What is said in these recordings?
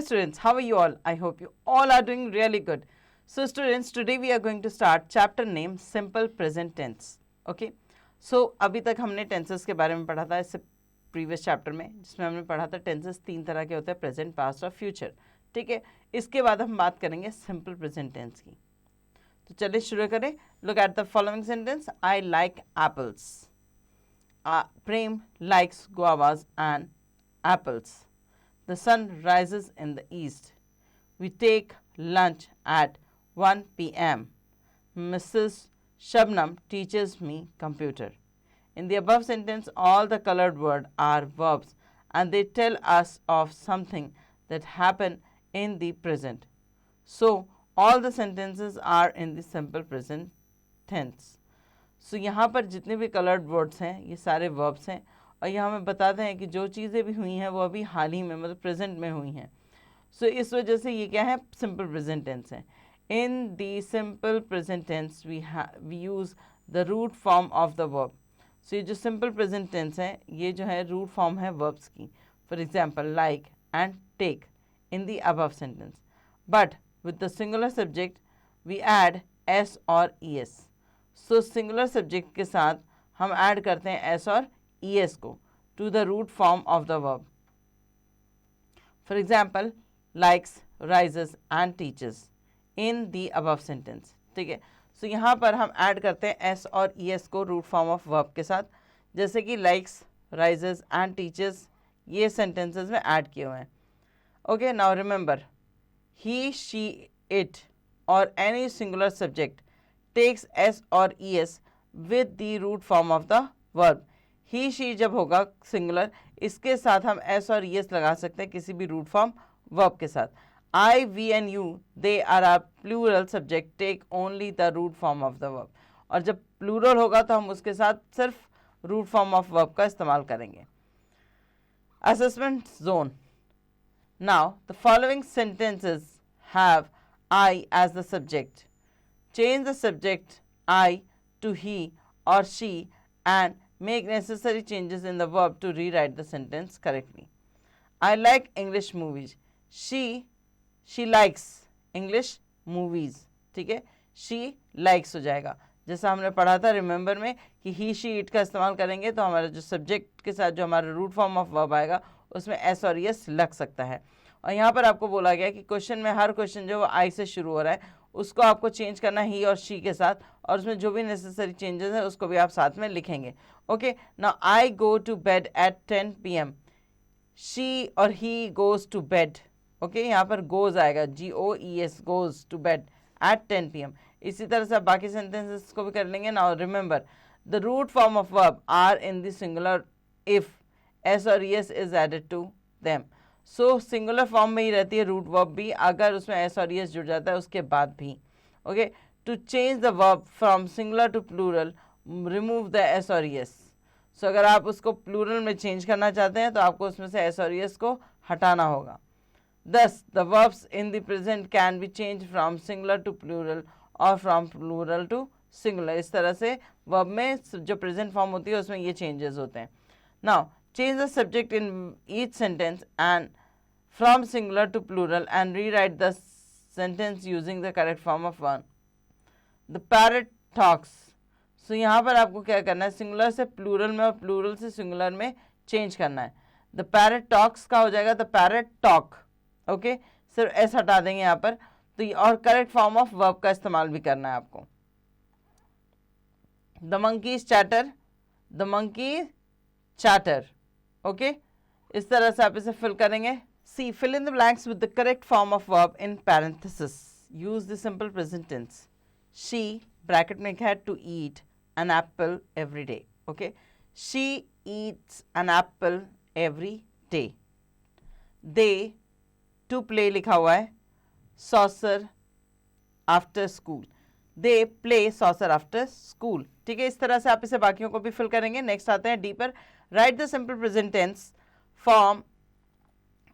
students, how are you all? I hope you all are doing really good. So students, today we are going to start chapter name simple present tense. Okay, so अभी तक हमने tenses के बारे में पढ़ा था इससे previous chapter में, जिसमें हमने पढ़ा था टेंसेस 3 तरह के होते हैं, प्रेजेंट, पास्ट और फ्यूचर. ठीक है, इसके बाद हम बात करेंगे सिंपल प्रेजेंट टेंस की. तो चलिए शुरू करें. Look at the following sentence. I like apples. Prem likes guavas and apples. The sun rises in the east. We take lunch at 1 p.m. Mrs. Shabnam teaches me computer. In the above sentence, all the colored words are verbs and they tell us of something that happened in the present. So, all the sentences are in the simple present tense. So, यहाँ पर जितने भी colored words हैं ये सारे verbs हैं और यह हमें बताते हैं कि जो चीज़ें भी हुई हैं वो अभी हाल ही में मतलब प्रेजेंट में हुई हैं. सो इस वजह से ये क्या है, सिंपल प्रेजेंट टेंस है. In the simple present tense we use the root form of the verb. So ये जो सिंपल प्रेजेंट टेंस है ये जो है रूट फॉर्म है वर्ब्स की. For example like and take in the above sentence. But with the singular subject we add S और E S. So singular subject के साथ हम ऐड करते हैं एस और es को to the root form of the verb. For example, likes, rises and teaches in the above sentence. ठीक है, so यहाँ पर हम ऐड करते हैं s और es को root form of verb के साथ, जैसे कि likes, rises and teaches ये sentences में ऐड किए हुए हैं. Okay, now remember, he, she, it or any singular subject takes s or es with the root form of the verb. He she जब होगा सिंगुलर, इसके साथ हम एस और एस लगा सकते हैं किसी भी रूट फॉर्म वर्ब के साथ. I, we and you they are are plural subject take only the root form of the verb. और जब प्लूरल होगा तो हम उसके साथ सिर्फ रूट फॉर्म ऑफ वर्ब का इस्तेमाल करेंगे. Assessment zone. Now the following sentences have I as the subject. Change the subject I to he और she and make necessary changes in the verb to rewrite the sentence correctly. I like English movies. She likes English movies. ठीक है, she likes हो जाएगा. जैसा हमने पढ़ा था remember में कि he, she, it का इस्तेमाल करेंगे तो हमारा जो सब्जेक्ट के साथ जो हमारा रूट फॉर्म ऑफ वर्ब आएगा उसमें एस और एस लग सकता है. और यहाँ पर आपको बोला गया कि क्वेश्चन में हर क्वेश्चन जो आई से शुरू हो रहा है उसको आपको चेंज करना ही और शी के साथ, और उसमें जो भी नेसेसरी चेंजेस है उसको भी आप साथ में लिखेंगे. Okay, now I go to bed at 10 PM. She और he goes to bed. Okay, यहाँ पर गोज आएगा, GOES, goes to bed at 10 PM. इसी तरह से आप बाकी सेंटेंसेस को भी कर लेंगे. Now remember the root form of verb are in the singular if S और S is added to them. So singular form में ही रहती है रूट वर्ब भी, अगर उसमें एस और एस जुड़ जाता है उसके बाद भी. Okay, to change the verb from singular to plural remove the s और एस. सो अगर आप उसको प्लूरल में चेंज करना चाहते हैं तो आपको उसमें से एस और एस को हटाना होगा. Thus the verbs in the present can be change from singular to plural और फ्रॉम प्लूरल टू सिंगुलर. इस तरह से वर्ब में जो प्रेजेंट फॉर्म होती है उसमें ये चेंजेस होते हैं. Now change the subject in each sentence and from singular to plural and rewrite the sentence using the correct form of one. The parrot talks. So यहाँ पर आपको क्या करना है, सिंगुलर से प्लूरल में और प्लूरल से सिंगुलर में चेंज करना है. The parrot talks का हो जाएगा the parrot talk. ओके, सिर्फ एस हटा देंगे यहाँ पर. तो और करेक्ट फॉर्म ऑफ वर्ब का इस्तेमाल भी करना है आपको. The monkeys chatter. The monkey chatter. Okay, इस तरह से आप इसे फिल करेंगे. See, fill in the blanks with the correct form of verb in parenthesis. Use the simple present tense. She bracket में लिखा है to eat an apple every day. Okay, she eats an apple every day. They, to play लिखा हुआ है, soccer after school. They play soccer after school. ठीक है, इस तरह से आप इसे बाकियों को भी फिल करेंगे. नेक्स्ट आते हैं deeper. Write the simple present tense form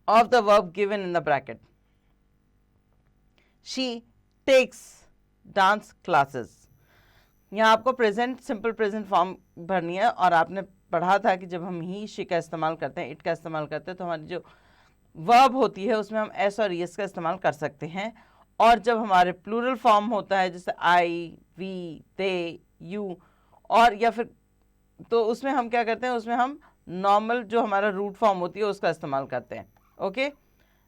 of the verb given in the bracket. She takes dance classes. यहाँ आपको प्रेजेंट सिंपल प्रेजेंट फॉर्म भरनी है. और आपने पढ़ा था कि जब हम ही शी का इस्तेमाल करते हैं, इट का इस्तेमाल करते हैं, तो हमारी जो वर्ब होती है उसमें हम एस और एस का इस्तेमाल कर सकते हैं, और जब हमारे प्लूरल फॉर्म होता है जैसे आई, वी, दे, यू, और या फिर, तो उसमें हम क्या करते हैं, उसमें हम नॉर्मल जो हमारा रूट फॉर्म होती है उसका इस्तेमाल करते हैं. Okay.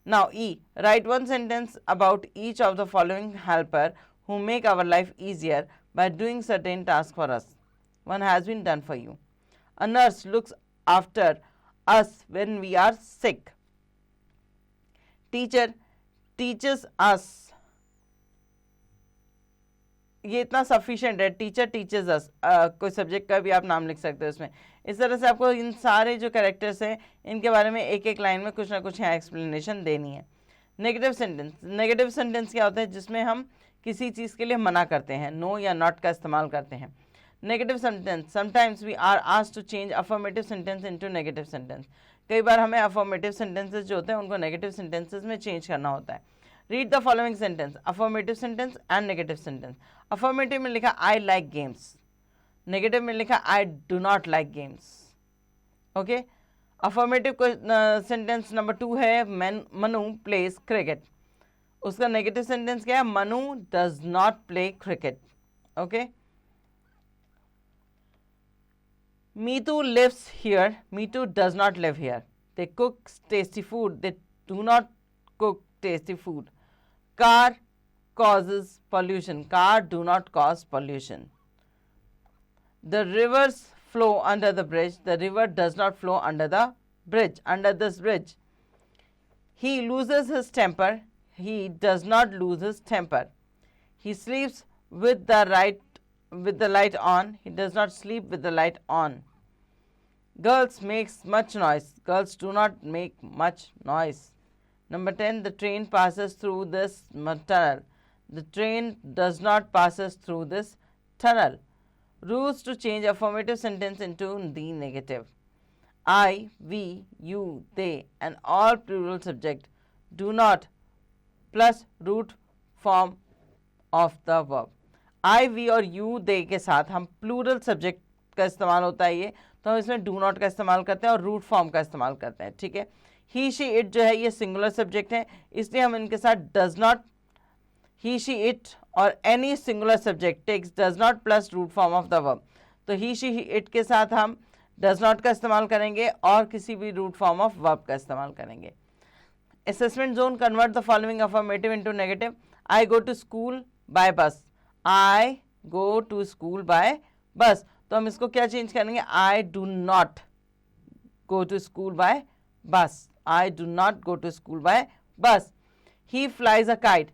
Now E, right one sentence about each of the following helper who make our life easier by doing certain tasks for us. One has been done for you. A nurse looks after us when we are sick. Teacher teaches us. ये इतना sufficient है. Teacher teachers अस, कोई subject का भी आप नाम लिख सकते हो इसमें. इस तरह से आपको इन सारे जो कैरेक्टर्स हैं इनके बारे में एक एक लाइन में कुछ ना कुछ यहाँ एक्सप्लेनेशन देनी है. Negative sentence. नेगेटिव सेंटेंस क्या होता है, जिसमें हम किसी चीज़ के लिए मना करते हैं, नो या नॉट का इस्तेमाल करते हैं. Negative sentence. Sometimes we are asked to change affirmative sentence into negative sentence. कई बार हमें अफर्मेटिव सेंटेंसेस जो होते हैं उनको नेगेटिव सेंटेंसेस में चेंज करना होता है. Read the following sentence, affirmative sentence and negative sentence. Affirmative में लिखा आई लाइक गेम्स, नेगेटिव में लिखा I do not like games. Okay. Affirmative sentence number 2 है मनु प्लेज क्रिकेट. उसका नेगेटिव सेंटेंस क्या है, Manu does not play cricket. Okay. Meetu lives here, Meetu does not live here. They cook tasty food, they do not cook tasty food. Car causes pollution, car do not cause pollution. The rivers flow under the bridge, the river does not flow under the bridge, under this bridge. He loses his temper, he does not lose his temper. He sleeps with the light on, he does not sleep with the light on. Girls makes much noise, girls do not make much noise. Number 10, the train passes through this tunnel, the train does not passes through this tunnel. Rules to change affirmative sentence into the negative. I, we, you, they and all plural subject do not plus root form of the verb. I, we और you, they के साथ हम plural subject का इस्तेमाल होता है ये, तो हम इसमें do not का इस्तेमाल करते हैं और root form का इस्तेमाल करते हैं. ठीक है. He, she, it जो है ये singular subject है, इसलिए हम इनके साथ does not, he, she, it और any singular subject takes does not plus root form of the verb. तो he, she, it के साथ हम does not का इस्तेमाल करेंगे और किसी भी root form of verb का इस्तेमाल करेंगे. Assessment zone, convert the following affirmative into negative. I go to school by bus. I go to school by bus. तो हम इसको क्या चेंज करेंगे, I do not go to school by bus. I do not go to school by bus. He flies a kite.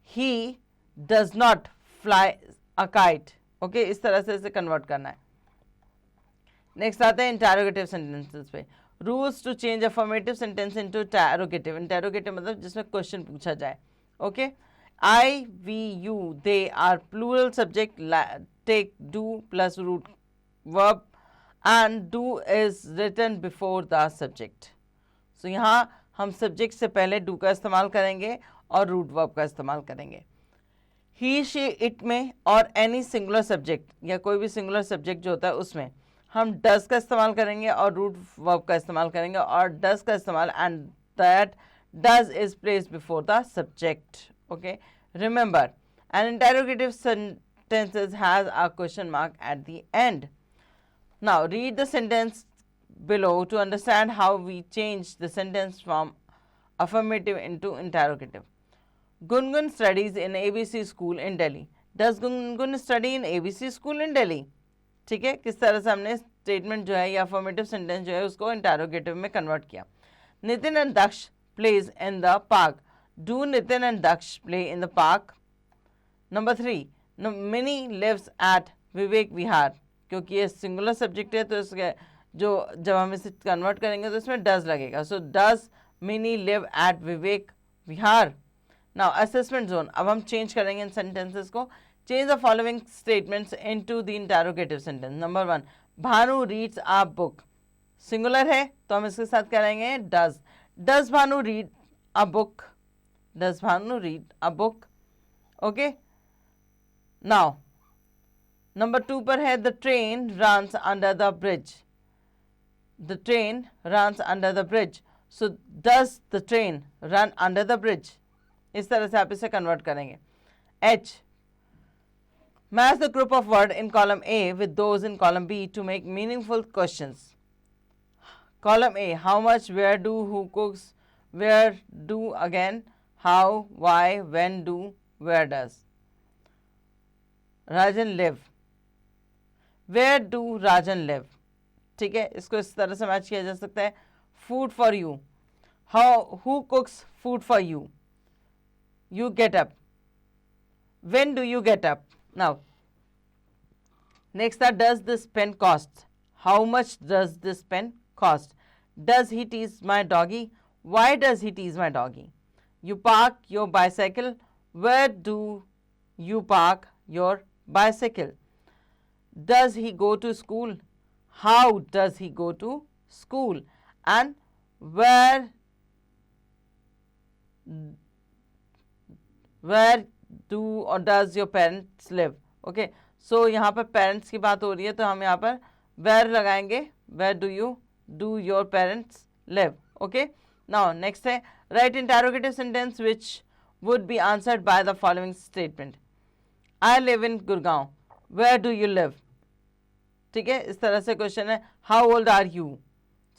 He does not fly a kite. Okay, इस तरह से इसे convert करना है. नेक्स्ट आता है इंटरोगेटिव सेंटेंसेस पे. Rules to change affirmative sentence into interrogative. Interrogative मतलब जिसमें क्वेश्चन पूछा जाए. Okay. I, we, you, they are plural subject. Take do plus root verb and do is written before the subject. So यहाँ हम subject से पहले do का इस्तेमाल करेंगे और रूट वर्ब का इस्तेमाल करेंगे. ही, शी, इट में और एनी सिंगुलर सब्जेक्ट या कोई भी सिंगुलर सब्जेक्ट जो होता है उसमें हम डज का इस्तेमाल करेंगे और रूट वर्ब का इस्तेमाल करेंगे, और डज का इस्तेमाल and that does is placed before the subject. Okay. Remember, an interrogative sentences has a question mark at the end. Now read the sentence below to understand how we change the sentence from affirmative into interrogative. Gungun studies in ABC school in Delhi. Does Gungun study in ABC school in Delhi? ठीक है, किस तरह से हमने statement जो है या affirmative sentence जो है उसको इंटरोगेटिव में कन्वर्ट किया. Nitin and Daksh plays in the park. Do Nitin and Daksh play in the park? Number 3, Mini lives at Vivek Vihar. क्योंकि ये सिंगुलर सब्जेक्ट है तो इसके जो जब हम इसे कन्वर्ट करेंगे तो इसमें डज लगेगा. So does mini live at Vivek Vihar. Now assessment zone. अब हम चेंज करेंगे इन सेंटेंसेस को. Change the following statements into the interrogative sentence. Number 1, Bhanu reads a book. Singular है तो हम इसके साथ करेंगे does. Does Bhanu read a book? Does Bhanu read a book? Okay. Now number 2 पर है the train runs under the bridge. The train runs under the bridge. So does the train run under the bridge, इस तरह से आप इसे convert करेंगे. H, match the group of word in column A with those in column B to make meaningful questions. Column A, how much, where, do, who cooks, where, do, again, how, why, when, do, where does. Rajan live, where do Rajan live. ठीक है, इसको इस तरह से match किया जा सकता है. Food for you, who cooks food for you. You get up, when do you get up. Now next, that does this pen cost, how much does this pen cost. Does he tease my doggy, why does he tease my doggy. You park your bicycle, where do you park your bicycle. Does he go to school, how does he go to school. And where do or does your parents live. Okay, so यहाँ पर parents की बात हो रही है तो हम यहाँ पर where लगाएंगे. where do your parents live. Okay, now next है right interrogative sentence which would be answered by the following statement. I live in Gurgaon, where do you live. ठीक है, इस तरह से क्वेश्चन है. how old are you.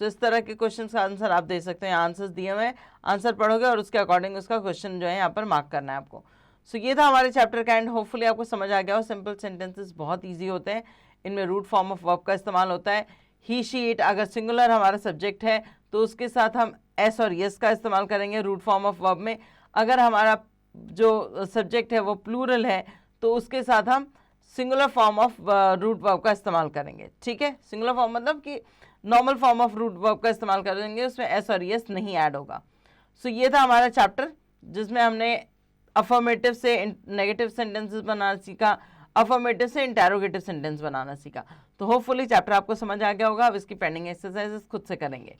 तो इस तरह के क्वेश्चन का आंसर आप दे सकते हैं. आंसर्स दिए हुए हैं, आंसर पढ़ोगे और उसके अकॉर्डिंग उसका क्वेश्चन जो है यहाँ पर मार्क करना है आपको. सो ये था हमारे चैप्टर का एंड. होपफुली आपको समझ आ गया हो. सिंपल सेंटेंसेस बहुत ईजी होते हैं, इनमें रूट फॉर्म ऑफ वर्ब का इस्तेमाल होता है. ही शी इट अगर सिंगुलर हमारा सब्जेक्ट है तो उसके साथ हम एस और यस का इस्तेमाल करेंगे रूट फॉर्म ऑफ वर्ब में. अगर हमारा जो सब्जेक्ट है वो प्लूरल है तो उसके साथ हम singular form of root verb का इस्तेमाल करेंगे. ठीक है, सिंगुलर फॉर्म मतलब कि normal form of root verb का इस्तेमाल करेंगे, उसमें एस और यस नहीं ऐड होगा. सो ये था हमारा चैप्टर जिसमें हमने अफर्मेटिव से नेगेटिव सेंटेंसेस बनाना सीखा, अफर्मेटिव से इंटरोगेटिव सेंटेंस बनाना सीखा. तो होपफुली चैप्टर आपको समझ आ गया होगा. अब इसकी पेंडिंग एक्सरसाइजेस खुद से करेंगे.